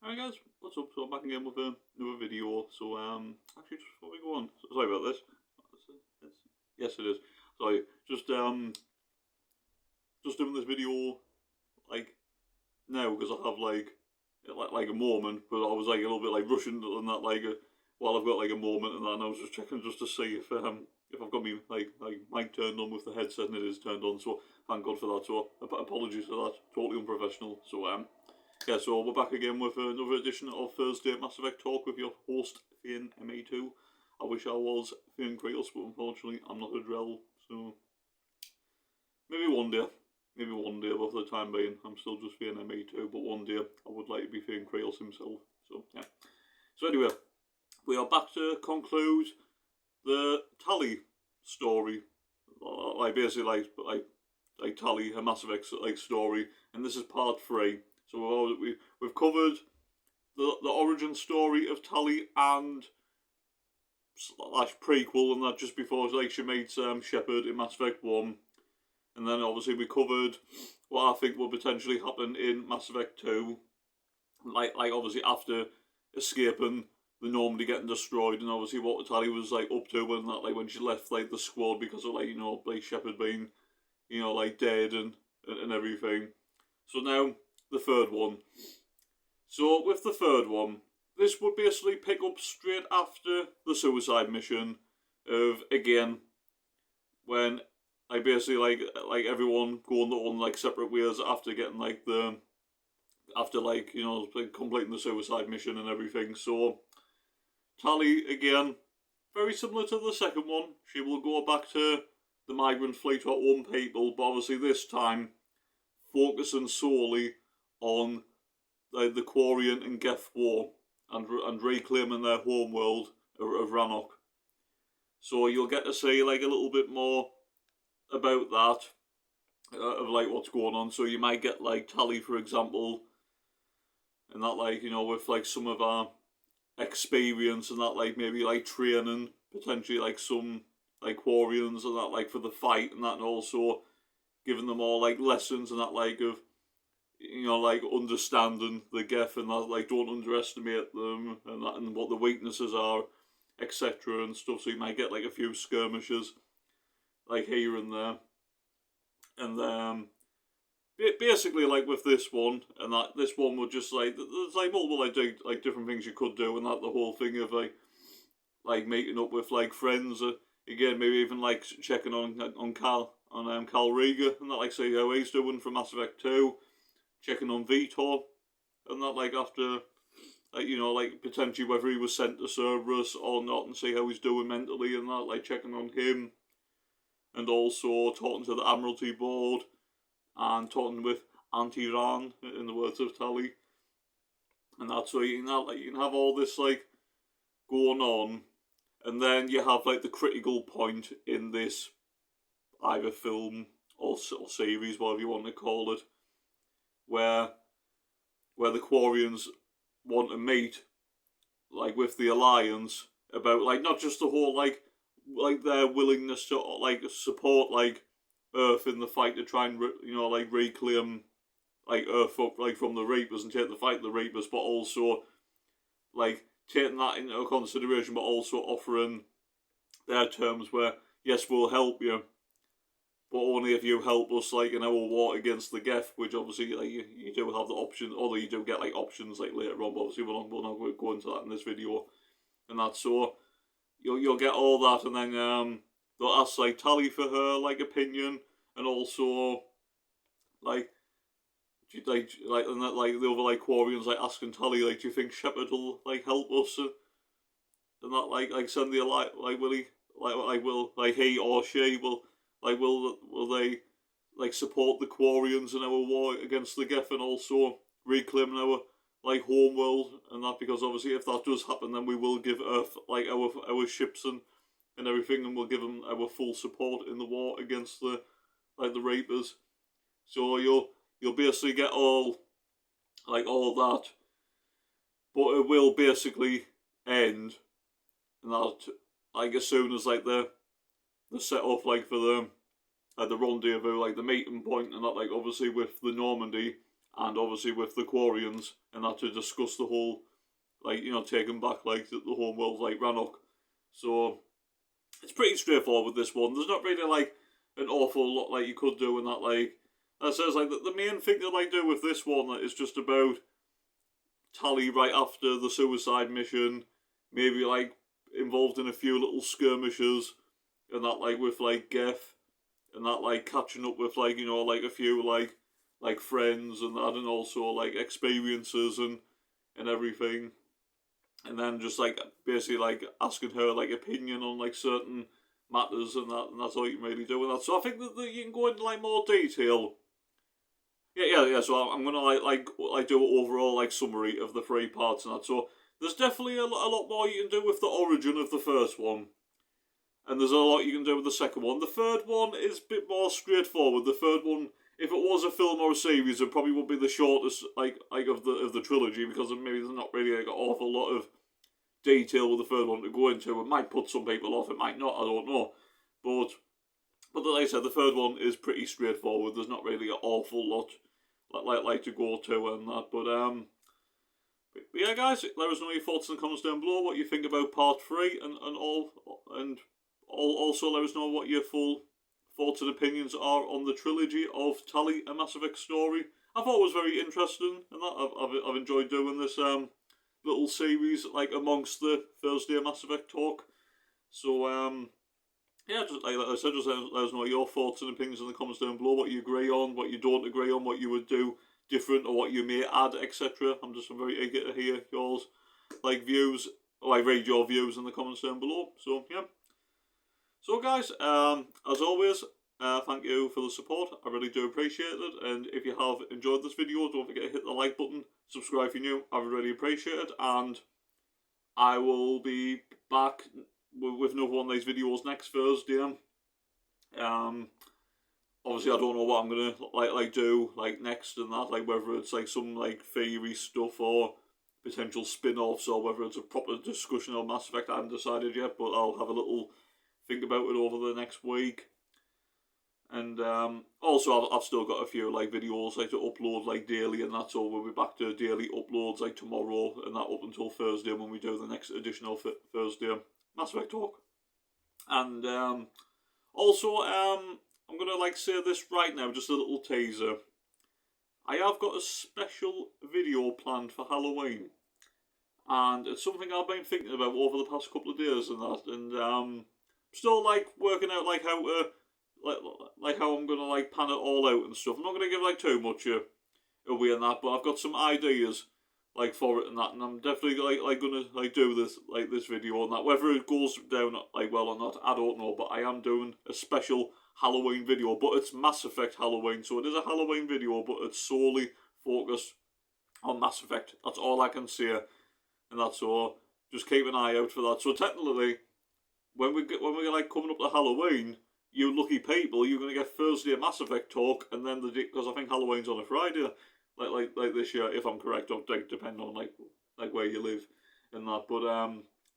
Hi guys, what's up? So I'm back again with another video. So actually just before we go on, sorry about this. Yes, it is. Sorry, just doing this video like now because I have like a moment, but I was like a little bit like rushing and that while I've got like a moment and that, and I was just checking just to see if I've got me like mic turned on with the headset, and it is turned on. So thank God for that. So apologies for that. Totally unprofessional. So yeah, so we're back again with another edition of Thursday Mass Effect Talk with your host, Finn MA2. I wish I was Finn Kratos, but unfortunately I'm not a Drell, so maybe one day, but for the time being, I'm still just Finn MA2, but one day I would like to be Finn Kratos himself, so yeah. So anyway, we are back to conclude the Tali story, basically like Tali, her Mass Effect story, and this is part 3. So we've covered the origin story of Tali and / prequel, and that just before she meets Shepard in Mass Effect 1. And then obviously we covered what I think will potentially happen in Mass Effect 2. Like obviously after escaping the Normandy getting destroyed, and obviously what Tali was up to when she left the squad because of Shepard being dead and everything. So now the third one. So with the third one, this would basically pick up straight after the suicide mission of, again, when basically like everyone going their own separate ways after getting completing the suicide mission and everything. So Tali, again, very similar to the second one. She will go back to the migrant fleet, her own people, but obviously this time focusing solely on the Quarian and Geth war and reclaiming their homeworld of Rannoch. So you'll get to see a little bit more about that, of what's going on. So you might get Tali, for example, and that with some of our experience and that maybe training potentially some Quarians and that for the fight and that, and also giving them all lessons and that of understanding the Geth and that don't underestimate them and that, and what the weaknesses are, etc. and stuff. So you might get a few skirmishes here and there. And basically with this one, and that this one would just there's multiple different things you could do, and that the whole thing of meeting up with friends, again maybe even checking on Cal Riga and that see how he's doing from Mass Effect 2, checking on Vitor and that after potentially whether he was sent to Cerberus or not, and see how he's doing mentally and that, checking on him, and also talking to the Admiralty Board and talking with Anti-Ran, in the words of Tali, and that's where you can have all this going on, and then you have the critical point in this either film or series, whatever you want to call it, where the Quarians want to meet with the Alliance about not just the whole their willingness to support Earth in the fight to try and reclaim Earth up from the Reapers and take the fight to the Reapers, but also taking that into consideration, but also offering their terms where yes, we'll help you, but only if you help us in our war against the Geth, which obviously you do have the option, although you do get options later on, but obviously we're not going to go into that in this video. And that, so you'll get all that, and then they'll ask Tali for her opinion, and also and that the other Quarians asking Tali do you think Shepard will help us, and that send the will he will he or she will will they support the Quarians in our war against the Geth, and also reclaiming our homeworld and that, because obviously if that does happen, then we will give Earth our ships and everything, and we'll give them our full support in the war against the the Reapers. So you'll basically get all that, but it will basically end, and that as soon as they're set off for the rendezvous, the meeting point, and that obviously with the Normandy, and obviously with the Quarians, and that to discuss the whole, like, you know, taking back, like, the home world, like, Rannoch. So, it's pretty straightforward with this one. There's not really, like, an awful lot, like, you could do in that, like, that says, like, the main thing that I do with this one is just about Tali right after the suicide mission, maybe, like, involved in a few little skirmishes, and that, like, with, like, Geth, and that, like, catching up with, like, you know, like, a few, like friends and that, and also, like, experiences and everything. And then just, like, basically, like, asking her, like, opinion on, like, certain matters and that's all you can really do with that. So I think that you can go into, like, more detail. Yeah. So I'm gonna like do an overall, like, summary of the 3 parts and that. So there's definitely a lot more you can do with the origin of the first one, and there's a lot you can do with the second one. The third one is a bit more straightforward. The third one, if it was a film or a series, it probably would be the shortest, like of the trilogy, because maybe there's not really, like, an awful lot of detail with the third one to go into. It might put some people off, it might not, I don't know. But like I said, the third one is pretty straightforward. There's not really an awful lot like to go to and that. But yeah, guys, let us know your thoughts in the comments down below. What you think about part 3 and also let us know what your full thoughts and opinions are on the trilogy of Tali, A Mass Effect Story. I thought it was very interesting, and that I've enjoyed doing this little series, like, amongst the Thursday Mass Effect talk. So yeah, just like I said, just let us know your thoughts and opinions in the comments down below. What you agree on, what you don't agree on, what you would do different, or what you may add, etc. I'm very eager to hear yours, like, views, or I read your views in the comments down below. So yeah. So guys, as always, thank you for the support. I really do appreciate it. And if you have enjoyed this video, don't forget to hit the like button, subscribe if you're new. I would really appreciate it. And I will be back with another one of these videos next Thursday. Obviously I don't know what I'm gonna like do like next and that, like whether it's like some like theory stuff or potential spin-offs, or whether it's a proper discussion on Mass Effect. I haven't decided yet, but I'll have a little think about it over the next week. And also I've still got a few like videos like to upload like daily and that, so we'll be back to daily uploads like tomorrow and that up until Thursday when we do the next edition of Thursday Mass Effect talk. And also I'm gonna like say this right now, just a little teaser. I have got a special video planned for Halloween, and it's something I've been thinking about over the past couple of days and that, and still like working out like how to like how I'm gonna like pan it all out and stuff. I'm not gonna give like too much away and that, but I've got some ideas like for it and that, and I'm definitely like gonna like do this video and that. Whether it goes down like well or not, I don't know, but I am doing a special Halloween video, but it's Mass Effect Halloween, so it is a Halloween video, but it's solely focused on Mass Effect. That's all I can say, and that's all. Just keep an eye out for that. So technically, when we're like coming up to Halloween, you lucky people, you're gonna get Thursday Mass Effect talk, and then because I think Halloween's on a Friday, like this year, if I'm correct, or depending on like where you live and that. But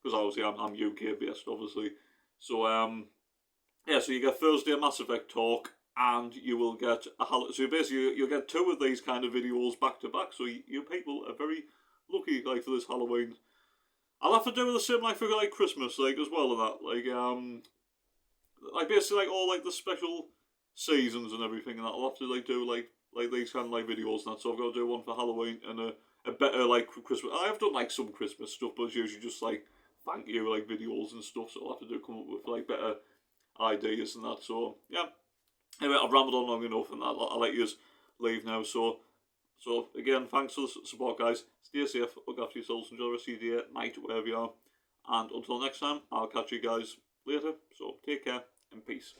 because obviously I'm UK based, obviously. So yeah, so you get Thursday Mass Effect talk, and you will get so basically you'll get 2 of these kind of videos back to back. So you people are very lucky like for this Halloween. I'll have to do the same like for like Christmas like as well and that, like basically like all like the special seasons and everything, and that I'll have to like do like these kind of like videos and that. So I've got to do one for Halloween and a better like Christmas. I have done like some Christmas stuff, but it's usually just like thank you like videos and stuff. So I'll have to come up with like better ideas and that. So yeah. Anyway, I've rambled on long enough, and I'll let you leave now. So again, thanks for the support, guys. Stay safe, look after yourselves, enjoy the rest of your day, night, wherever you are. And until next time, I'll catch you guys later. So take care and peace.